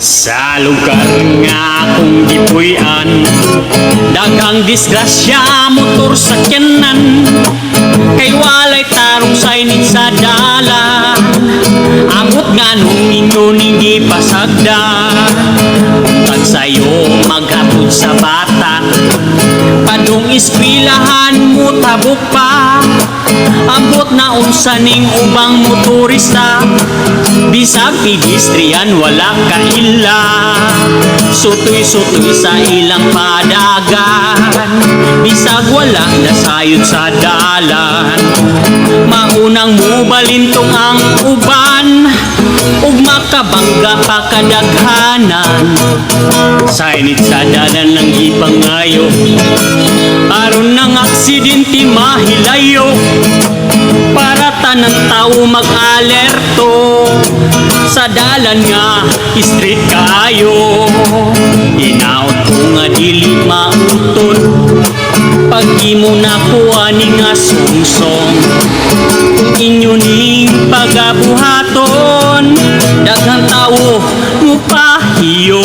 Sa lugar nga akong gipuy-an, daghang disgrasya motor sakyanan, kay walay tarong signage sa dalan. Amot nga nung inyo ning gipasagdan, tag sayo maghatod sa bata, padung iskwilahan mo tabok pa. Ambot na unsa ning ubang motorista, bisag pedestrian wala kaila. Sutoy-sutoy sa ilang padagan, bisag wala nasayod sa dalan. Maunang mubalintong ang uban, ug makabangga pa kadaghanan. Signage sa dalan lang ipangayo, aron ng aksidente mahilayo. Para tanang tao mag-alerto, sa dalan nga street kayo. Inaot ko nga dili mauton, pag imo nakuha ni nga sungsong. Kung inyo ning pagabuhaton, daghang tao mupahiyo.